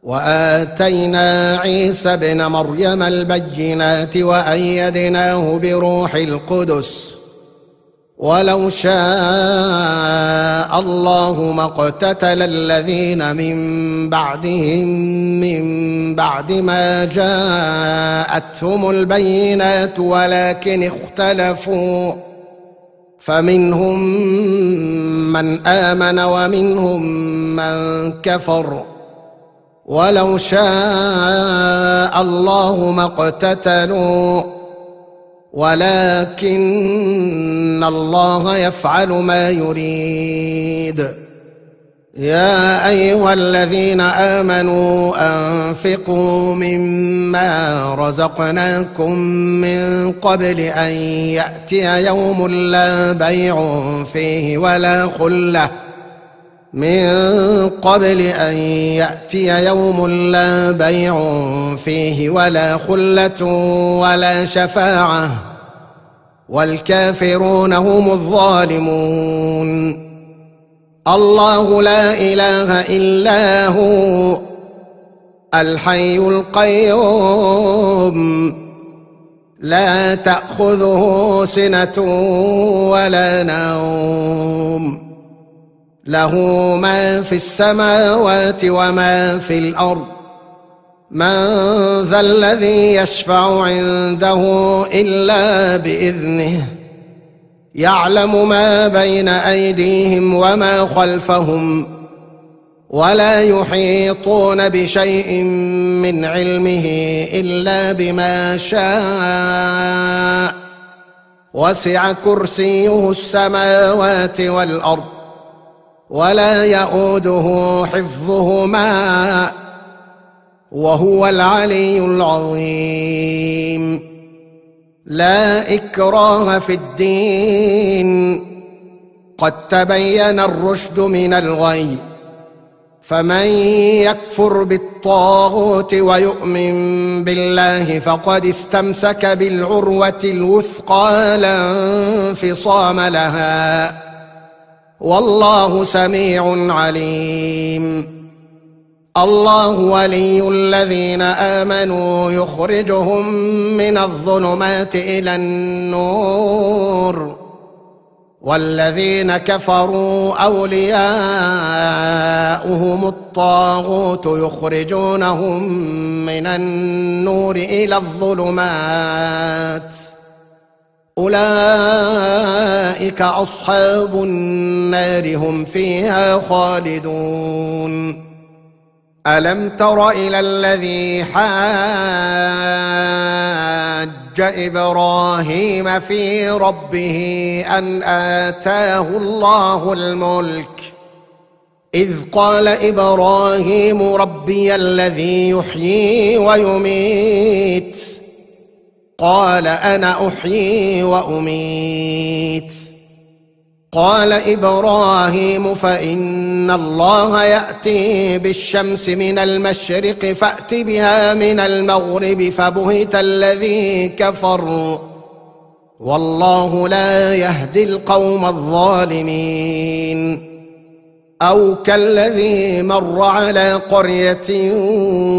وآتينا عيسى ابن مريم البينات وأيدناه بروح القدس ولو شاء الله ما اقتتل الذين من بعدهم من بعد ما جاءتهم البينات ولكن اختلفوا فمنهم من آمن ومنهم من كفر ولو شاء الله ما اقتتلوا ولكن الله يفعل ما يريد. يا أيها الذين آمنوا أنفقوا مما رزقناكم من قبل أن يأتي يوم لا بيع فيه ولا خلة ولا خلة ولا شفاعة والكافرون هم الظالمون. الله لا إله إلا هو الحي القيوم لا تأخذه سنة ولا نوم له ما في السماوات وما في الأرض من ذا الذي يشفع عنده إلا بإذنه يعلم ما بين أيديهم وما خلفهم ولا يحيطون بشيء من علمه إلا بما شاء وسع كرسيه السماوات والأرض ولا يؤوده حفظهما وهو العلي العظيم. لا إكراه في الدين قد تبين الرشد من الغي فمن يكفر بالطاغوت ويؤمن بالله فقد استمسك بالعروة الوثقى لا انفصام لها والله سميع عليم. الله ولي الذين آمنوا يخرجهم من الظلمات إلى النور والذين كفروا أولياؤهم الطاغوت يخرجونهم من النور إلى الظلمات أولئك أصحاب النار هم فيها خالدون. ألم تر إلى الذي حاج إبراهيم في ربه أن آتاه الله الملك إذ قال إبراهيم ربي الذي يحيي ويميت قال أنا أحيي وأميت قال إبراهيم فإن الله يأتي بالشمس من المشرق فأت بها من المغرب فبهت الذي كفر والله لا يهدي القوم الظالمين. أو كالذي مر على قرية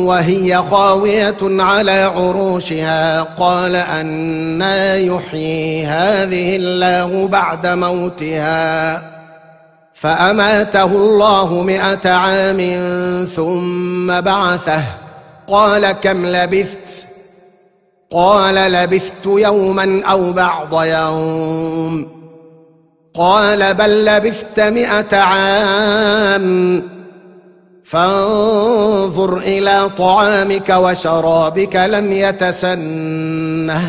وهي خاوية على عروشها قال أنى يحيي هذه الله بعد موتها فأماته الله 100 عام ثم بعثه قال كم لبثت قال لبثت يوما أو بعض يوم قال بل لبثت 100 عام فانظر إلى طعامك وشرابك لم يتسنه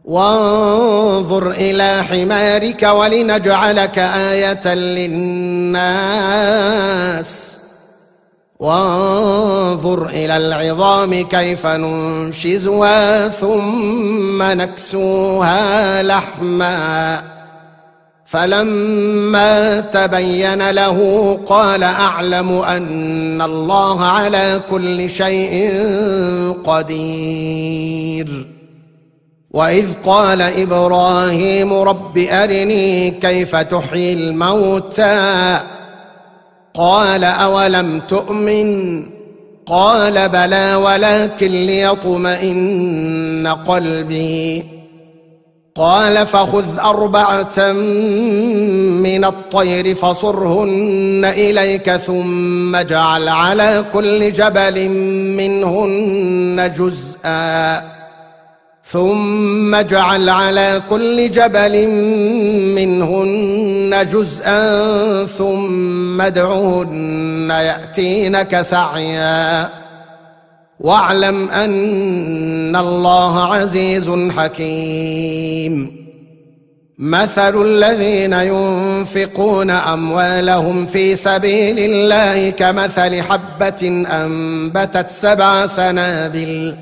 وانظر إلى حمارك ولنجعلك آية للناس وانظر إلى العظام كيف ننشزها ثم نكسوها لحما فلما تبين له قال أعلم أن الله على كل شيء قدير. وإذ قال إبراهيم رب أرني كيف تحيي الموتى قال أولم تؤمن قال بلى ولكن ليطمئن قلبي. قال فخذ 4 من الطير فصرهن إليك ثم اجعل على كل جبل منهن جزءا ثم ادعهن يأتينك سعيا واعلم أن الله عزيز حكيم. مثل الذين ينفقون أموالهم في سبيل الله كمثل حبة أنبتت 7 سنابل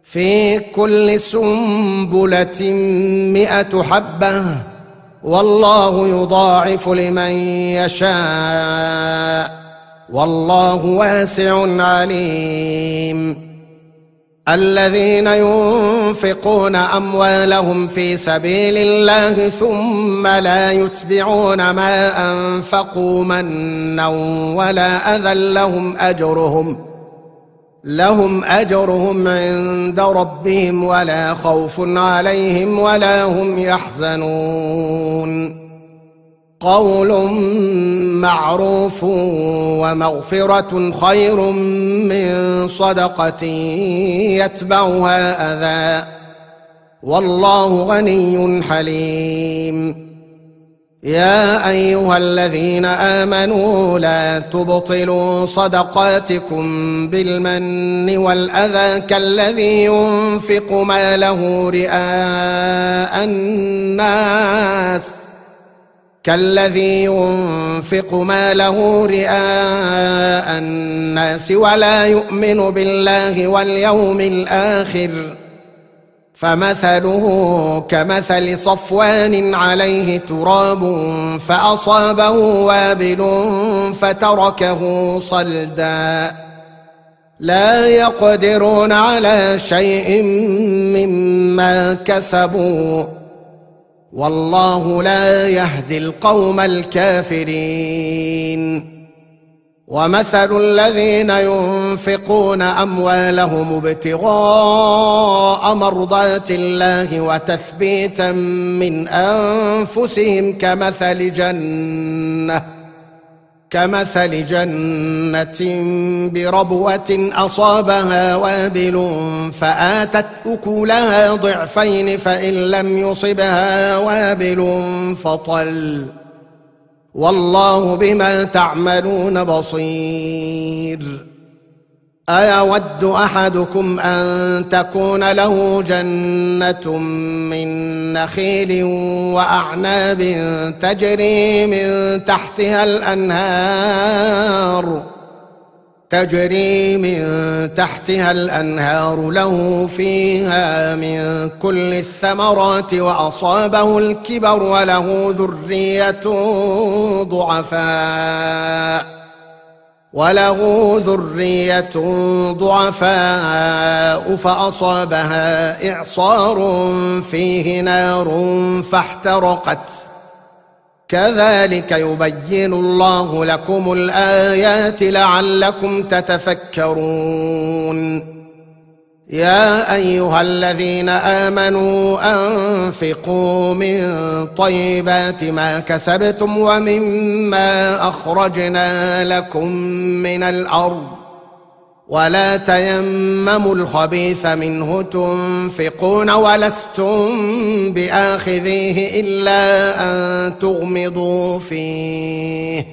في كل سنبلة 100 حبة والله يضاعف لمن يشاء والله واسع عليم. الذين ينفقون أموالهم في سبيل الله ثم لا يتبعون ما أنفقوا منا ولا أذى لهم أجرهم عند ربهم ولا خوف عليهم ولا هم يحزنون. قول معروف ومغفرة خير من صدقة يتبعها أذى والله غني حليم. يا أيها الذين آمنوا لا تبطلوا صدقاتكم بالمن والأذى كالذي ينفق ماله رئاء الناس ولا يؤمن بالله واليوم الآخر فمثله كمثل صفوان عليه تراب فأصابه وابل فتركه صلدا لا يقدرون على شيء مما كسبوا والله لا يهدي القوم الكافرين. ومثل الذين ينفقون أموالهم ابتغاء مرضات الله وتثبيتا من أنفسهم كمثل جنة بربوة أصابها وابل فآتت أكلها ضعفين فإن لم يصبها وابل فطل والله بما تعملون بصير. أيود أحدكم أن تكون له جنة من نخيل وأعناب تجري من تحتها الأنهار له فيها من كل الثمرات وأصابه الكبر وله ذرية ضعفاء فأصابها إعصار فيه نار فاحترقت كذلك يبين الله لكم الآيات لعلكم تتفكرون. يا أيها الذين آمنوا أنفقوا من طيبات ما كسبتم ومما أخرجنا لكم من الأرض ولا تيمموا الخبيث منه تنفقون ولستم بآخذيه إلا أن تغمضوا فيه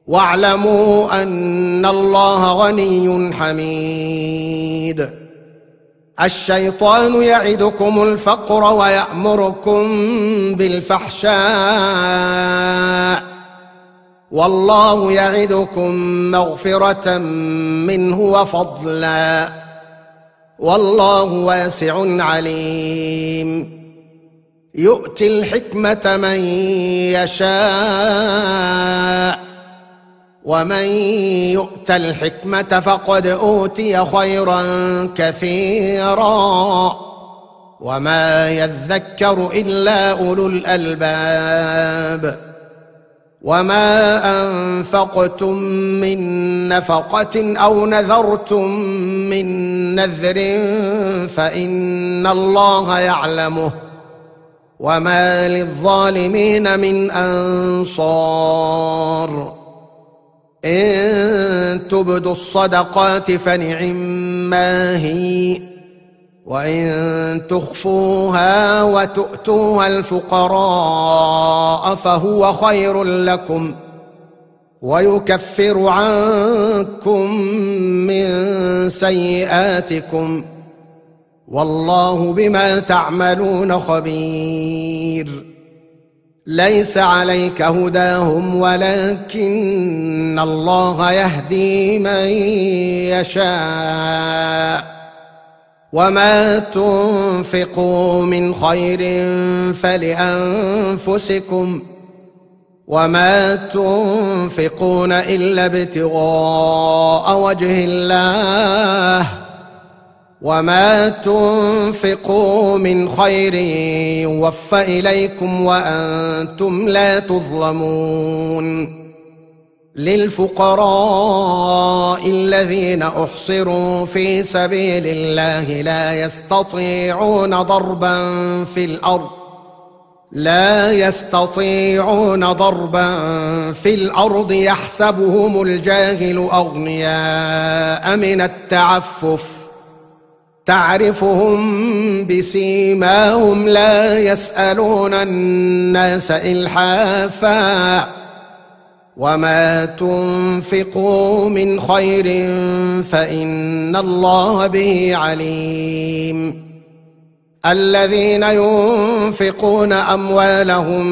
واعلموا أن الله غني حميد. الشيطان يعدكم الفقر ويأمركم بالفحشاء والله يعدكم مغفرة منه وفضلا والله واسع عليم. يؤتي الحكمة من يشاء ومن يؤت الحكمة فقد أوتي خيرا كثيرا وما يذكر إلا أولو الألباب. وما أنفقتم من نفقة أو نذرتم من نذر فإن الله يعلمه وما للظالمين من أنصار إن تبدوا الصدقات فنعما هي وإن تخفوها وتؤتوها الفقراء فهو خير لكم ويكفر عنكم من سيئاتكم والله بما تعملون خبير ليس عليك هداهم ولكن الله يهدي من يشاء وما تنفقوا من خير فلأنفسكم وما تنفقون إلا ابتغاء وجه الله وما تنفقوا من خير يوفى إليكم وأنتم لا تظلمون للفقراء الذين أحصروا في سبيل الله لا يستطيعون ضربا في الأرض يحسبهم الجاهل أغنياء من التعفف تعرفهم بسيماهم لا يسألون الناس إلحافا وما تنفقوا من خير فإن الله به عليم الذين ينفقون أموالهم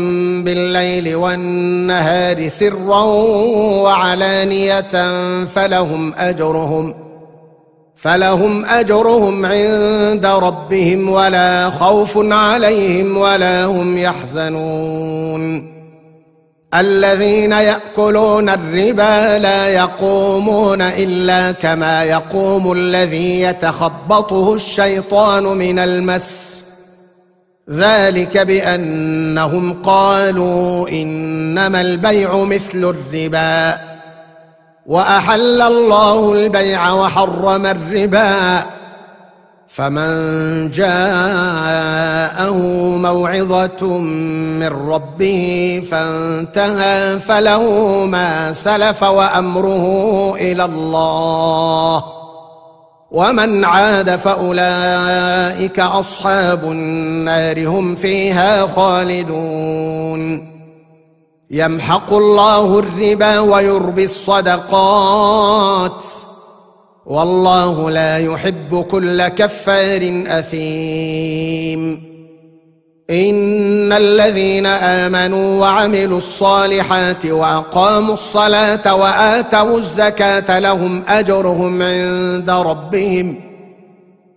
بالليل والنهار سرا وعلانية فلهم أجرهم عند ربهم ولا خوف عليهم ولا هم يحزنون الذين يأكلون الربا لا يقومون إلا كما يقوم الذي يتخبطه الشيطان من المس ذلك بأنهم قالوا إنما البيع مثل الربا وأحل الله البيع وحرم الربا فمن جاءه موعظة من ربه فانتهى فله ما سلف وأمره إلى الله ومن عاد فأولئك أصحاب النار هم فيها خالدون يمحق الله الربا ويربي الصدقات والله لا يحب كل كفار أثيم إن الذين آمنوا وعملوا الصالحات وأقاموا الصلاة وآتوا الزكاة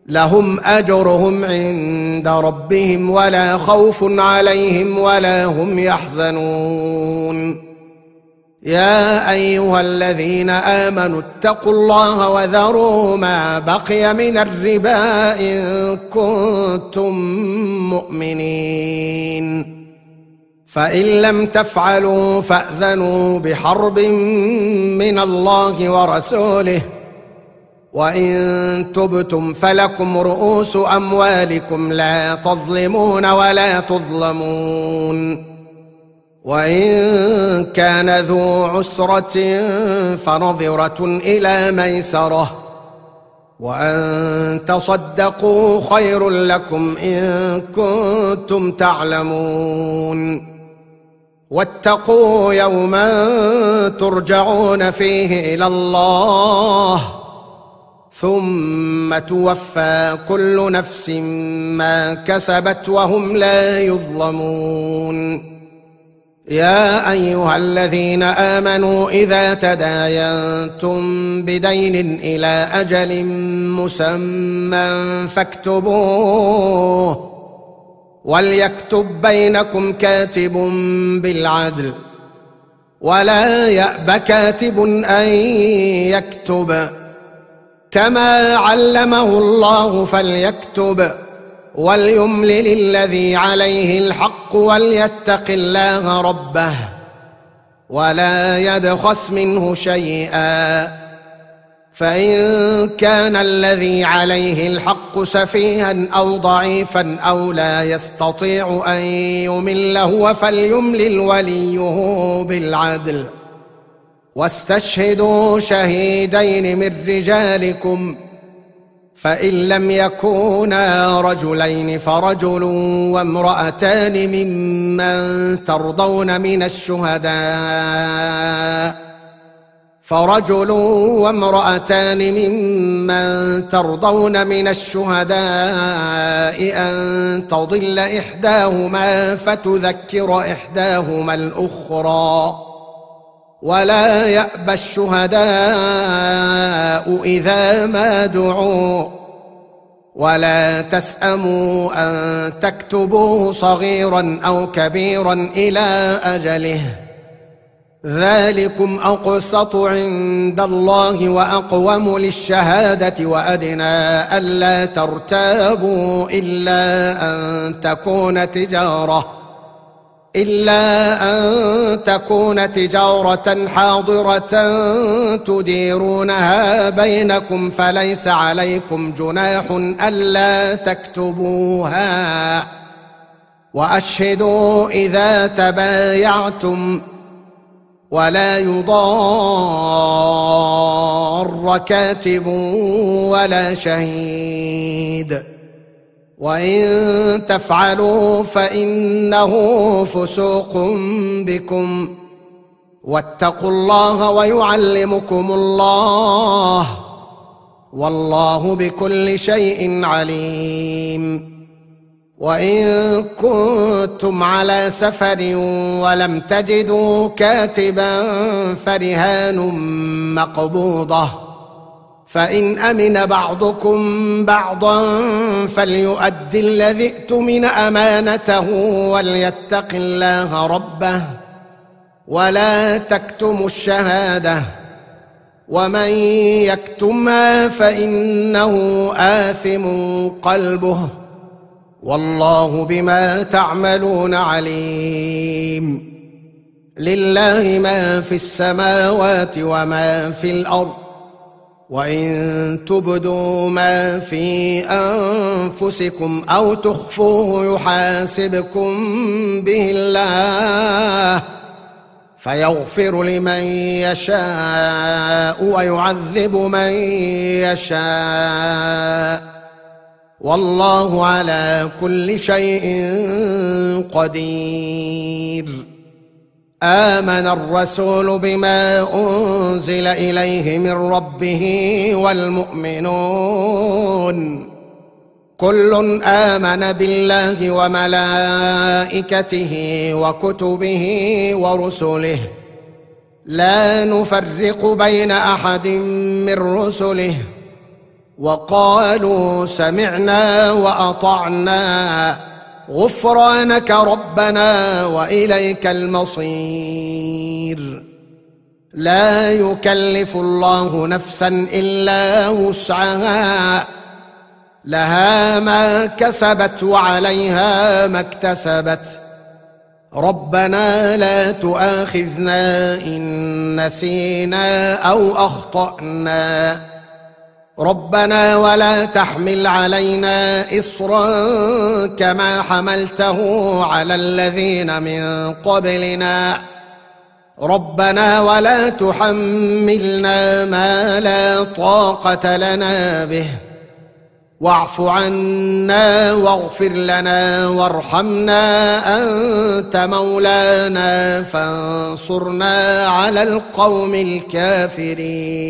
لهم أجرهم عند ربهم ولا خوف عليهم ولا هم يحزنون يا أيها الذين آمنوا اتقوا الله وذروا ما بقي من الربا إن كنتم مؤمنين فإن لم تفعلوا فأذنوا بحرب من الله ورسوله وإن تبتم فلكم رؤوس أموالكم لا تظلمون ولا تظلمون وإن كان ذو عسرة فنظرة إلى ميسرة وأن تصدقوا خير لكم إن كنتم تعلمون واتقوا يوما ترجعون فيه إلى الله ثم توفى كل نفس ما كسبت وهم لا يظلمون يا أيها الذين آمنوا إذا تداينتم بدين إلى أجل مسمى فاكتبوه وليكتب بينكم كاتب بالعدل ولا يأب كاتب أن يكتب كما علمه الله فليكتب وليملل الذي عليه الحق وليتق الله ربه ولا يبخس منه شيئا. فإن كان الذي عليه الحق سفيها أو ضعيفا أو لا يستطيع أن يمل هو فليملل وليه بالعدل، واستشهدوا شهيدين من رجالكم، فإن لم يكونا رجلين فرجل وامرأتان ممن ترضون من الشهداء أن تضل إحداهما فتذكر إحداهما الأخرى، ولا يأبى الشهداء إذا ما دعوا، ولا تسأموا أن تكتبوه صغيرا أو كبيرا إلى أجله، ذلكم أقسط عند الله وأقوم للشهادة وأدنى ألا ترتابوا إلا أن تكون تجارة حاضرة تديرونها بينكم فليس عليكم جناح ألا تكتبوها، وأشهدوا إذا تبايعتم، ولا يضار كاتب ولا شهيد، وإن تفعلوا فإنه فسوق بكم، واتقوا الله ويعلمكم الله، والله بكل شيء عليم. وإن كنتم على سفر ولم تجدوا كاتبا فرهان مقبوضة، فإن أمن بعضكم بعضا فليؤد الذي ائتمن أمانته وليتق الله ربه، ولا تكتموا الشهادة، ومن يكتمها فإنه آثم قلبه، والله بما تعملون عليم. لله ما في السماوات وما في الأرض، وإن تبدوا ما في أنفسكم أو تخفوه يحاسبكم به الله، فيغفر لمن يشاء ويعذب من يشاء، والله على كل شيء قدير. آمن الرسول بما أنزل إليه من ربه والمؤمنون كل آمن بالله وملائكته وكتبه ورسله، لا نفرق بين أحد من رسله، وقالوا سمعنا وأطعنا غفرانك ربنا وإليك المصير. لا يكلف الله نفسا إلا وسعها، لها ما كسبت وعليها ما اكتسبت، ربنا لا تؤاخذنا إن نسينا أو أخطأنا، ربنا ولا تحمل علينا إصرا كما حملته على الذين من قبلنا، ربنا ولا تحملنا ما لا طاقة لنا به، واعف عنا واغفر لنا وارحمنا أنت مولانا فانصرنا على القوم الكافرين.